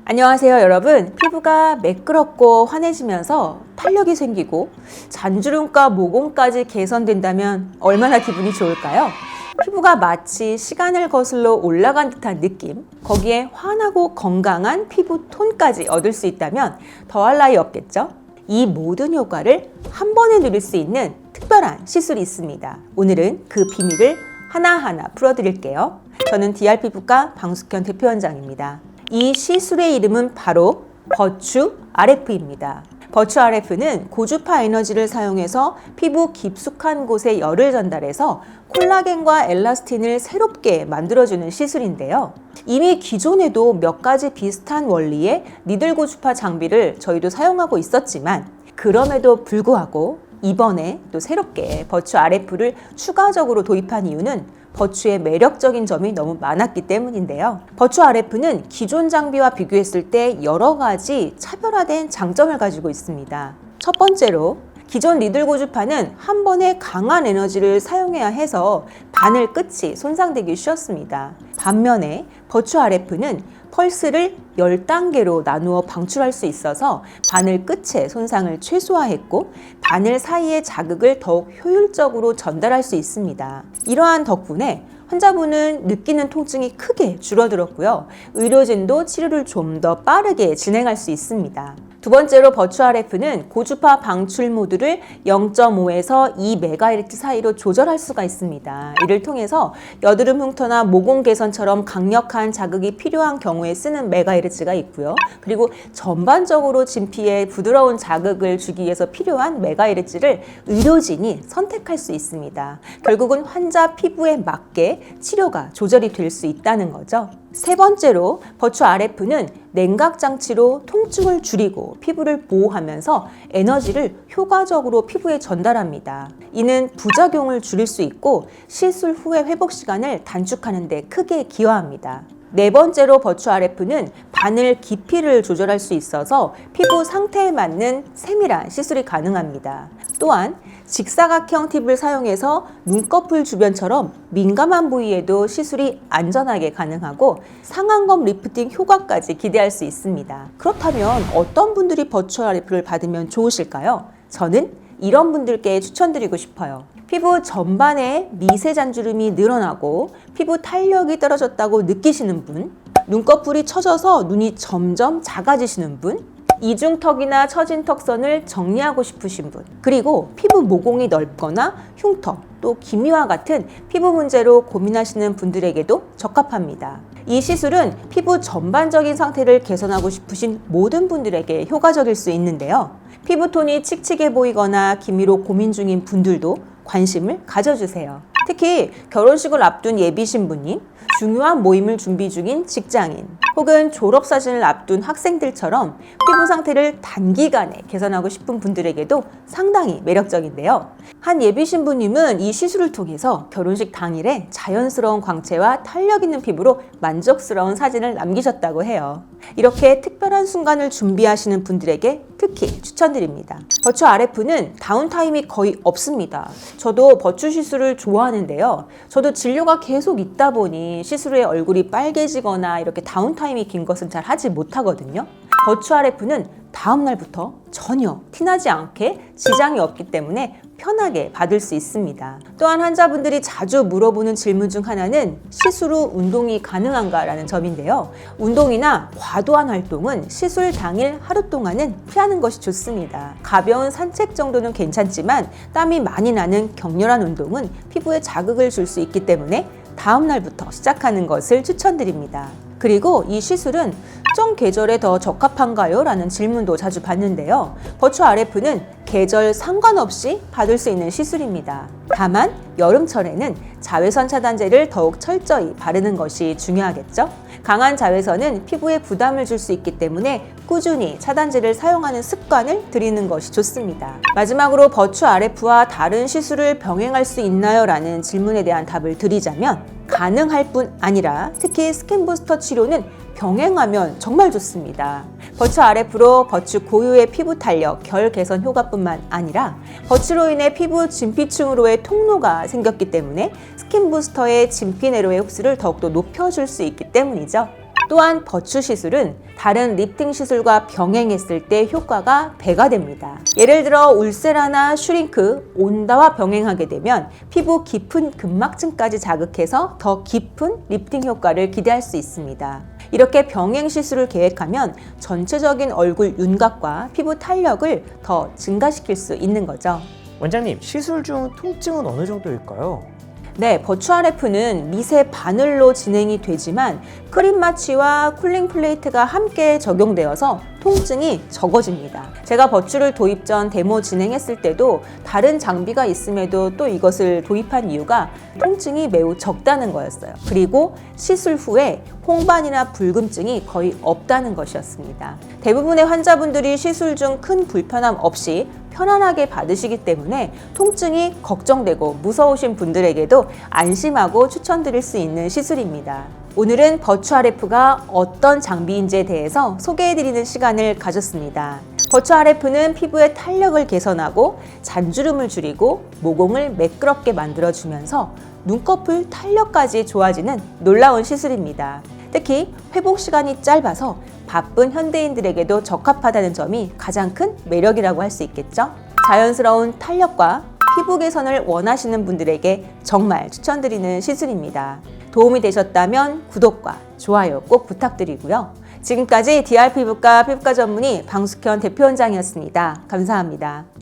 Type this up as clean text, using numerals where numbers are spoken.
안녕하세요 여러분. 피부가 매끄럽고 환해지면서 탄력이 생기고 잔주름과 모공까지 개선된다면 얼마나 기분이 좋을까요? 피부가 마치 시간을 거슬러 올라간 듯한 느낌, 거기에 환하고 건강한 피부 톤까지 얻을 수 있다면 더할 나위 없겠죠? 이 모든 효과를 한 번에 누릴 수 있는 특별한 시술이 있습니다. 오늘은 그 비밀을 하나하나 풀어드릴게요. 저는 DR피부과 방숙현 대표원장입니다. 이 시술의 이름은 바로 버추 RF입니다. 버추 RF는 고주파 에너지를 사용해서 피부 깊숙한 곳에 열을 전달해서 콜라겐과 엘라스틴을 새롭게 만들어주는 시술인데요. 이미 기존에도 몇 가지 비슷한 원리의 니들 고주파 장비를 저희도 사용하고 있었지만 그럼에도 불구하고 이번에 또 새롭게 버추 RF를 추가적으로 도입한 이유는 버추의 매력적인 점이 너무 많았기 때문인데요. 버추 RF는 기존 장비와 비교했을 때 여러 가지 차별화된 장점을 가지고 있습니다. 첫 번째로 기존 니들 고주파는 한 번에 강한 에너지를 사용해야 해서 바늘 끝이 손상되기 쉬웠습니다. 반면에 버추 RF는 펄스를 10단계로 나누어 방출할 수 있어서 바늘 끝의 손상을 최소화했고 바늘 사이의 자극을 더욱 효율적으로 전달할 수 있습니다. 이러한 덕분에 환자분은 느끼는 통증이 크게 줄어들었고요. 의료진도 치료를 좀 더 빠르게 진행할 수 있습니다. 두 번째로 버추 RF는 고주파 방출 모드를 0.5에서 2MHz 사이로 조절할 수가 있습니다. 이를 통해서 여드름 흉터나 모공 개선처럼 강력한 자극이 필요한 경우에 쓰는 메가헤르츠가 있고요. 그리고 전반적으로 진피에 부드러운 자극을 주기 위해서 필요한 메가헤르츠를 의료진이 선택할 수 있습니다. 결국은 환자 피부에 맞게 치료가 조절이 될 수 있다는 거죠. 세 번째로 버추 RF는 냉각 장치로 통증을 줄이고 피부를 보호하면서 에너지를 효과적으로 피부에 전달합니다. 이는 부작용을 줄일 수 있고 시술 후의 회복 시간을 단축하는 데 크게 기여합니다. 네 번째로 버추 RF는 바늘 깊이를 조절할 수 있어서 피부 상태에 맞는 세밀한 시술이 가능합니다. 또한 직사각형 팁을 사용해서 눈꺼풀 주변처럼 민감한 부위에도 시술이 안전하게 가능하고 상안검 리프팅 효과까지 기대할 수 있습니다. 그렇다면 어떤 분들이 버추 RF를 받으면 좋으실까요? 저는 이런 분들께 추천드리고 싶어요. 피부 전반에 미세 잔주름이 늘어나고 피부 탄력이 떨어졌다고 느끼시는 분, 눈꺼풀이 처져서 눈이 점점 작아지시는 분, 이중턱이나 처진 턱선을 정리하고 싶으신 분, 그리고 피부 모공이 넓거나 흉터, 또 기미와 같은 피부 문제로 고민하시는 분들에게도 적합합니다. 이 시술은 피부 전반적인 상태를 개선하고 싶으신 모든 분들에게 효과적일 수 있는데요. 피부톤이 칙칙해 보이거나 기미로 고민 중인 분들도 관심을 가져주세요. 특히 결혼식을 앞둔 예비 신부님, 중요한 모임을 준비 중인 직장인, 혹은 졸업사진을 앞둔 학생들처럼 피부 상태를 단기간에 개선하고 싶은 분들에게도 상당히 매력적인데요. 한 예비 신부님은 이 시술을 통해서 결혼식 당일에 자연스러운 광채와 탄력 있는 피부로 만족스러운 사진을 남기셨다고 해요. 이렇게 특별한 순간을 준비하시는 분들에게 특히 추천드립니다. 버추 RF는 다운타임이 거의 없습니다. 저도 버추 시술을 좋아하는데요. 저도 진료가 계속 있다 보니 시술 후에 얼굴이 빨개지거나 이렇게 다운타임이 긴 것은 잘 하지 못하거든요. 버추 RF는 다음 날부터 전혀 티나지 않게 지장이 없기 때문에 편하게 받을 수 있습니다. 또한 환자분들이 자주 물어보는 질문 중 하나는 시술 후 운동이 가능한가라는 점인데요. 운동이나 과도한 활동은 시술 당일 하루 동안은 피하는 것이 좋습니다. 가벼운 산책 정도는 괜찮지만 땀이 많이 나는 격렬한 운동은 피부에 자극을 줄 수 있기 때문에 다음 날부터 시작하는 것을 추천드립니다. 그리고 이 시술은 특정 계절에 더 적합한가요? 라는 질문도 자주 받는데요. 버추 RF는 계절 상관없이 받을 수 있는 시술입니다. 다만 여름철에는 자외선 차단제를 더욱 철저히 바르는 것이 중요하겠죠? 강한 자외선은 피부에 부담을 줄 수 있기 때문에 꾸준히 차단제를 사용하는 습관을 들이는 것이 좋습니다. 마지막으로 버추 RF와 다른 시술을 병행할 수 있나요? 라는 질문에 대한 답을 드리자면 가능할 뿐 아니라 특히 스킨 부스터 치료는 병행하면 정말 좋습니다. 버추 RF로 버추 고유의 피부 탄력, 결 개선 효과뿐만 아니라 버추로 인해 피부 진피층으로의 통로가 생겼기 때문에 스킨 부스터의 진피 내로의 흡수를 더욱더 높여줄 수 있기 때문이죠. 또한 버추 시술은 다른 리프팅 시술과 병행했을 때 효과가 배가 됩니다. 예를 들어 울세라나 슈링크, 온다와 병행하게 되면 피부 깊은 근막층까지 자극해서 더 깊은 리프팅 효과를 기대할 수 있습니다. 이렇게 병행 시술을 계획하면 전체적인 얼굴 윤곽과 피부 탄력을 더 증가시킬 수 있는 거죠. 원장님, 시술 중 통증은 어느 정도일까요? 네, 버추 RF는 미세 바늘로 진행이 되지만 크림 마취와 쿨링 플레이트가 함께 적용되어서 통증이 적어집니다. 제가 버추를 도입 전 데모 진행했을 때도 다른 장비가 있음에도 또 이것을 도입한 이유가 통증이 매우 적다는 거였어요. 그리고 시술 후에 홍반이나 붉음증이 거의 없다는 것이었습니다. 대부분의 환자분들이 시술 중 큰 불편함 없이 편안하게 받으시기 때문에 통증이 걱정되고 무서우신 분들에게도 안심하고 추천드릴 수 있는 시술입니다. 오늘은 버추 RF가 어떤 장비인지에 대해서 소개해드리는 시간을 가졌습니다. 버추 RF는 피부의 탄력을 개선하고 잔주름을 줄이고 모공을 매끄럽게 만들어주면서 눈꺼풀 탄력까지 좋아지는 놀라운 시술입니다. 특히 회복 시간이 짧아서 바쁜 현대인들에게도 적합하다는 점이 가장 큰 매력이라고 할 수 있겠죠. 자연스러운 탄력과 피부 개선을 원하시는 분들에게 정말 추천드리는 시술입니다. 도움이 되셨다면 구독과 좋아요 꼭 부탁드리고요. 지금까지 DR 피부과 전문의 방숙현 대표원장이었습니다. 감사합니다.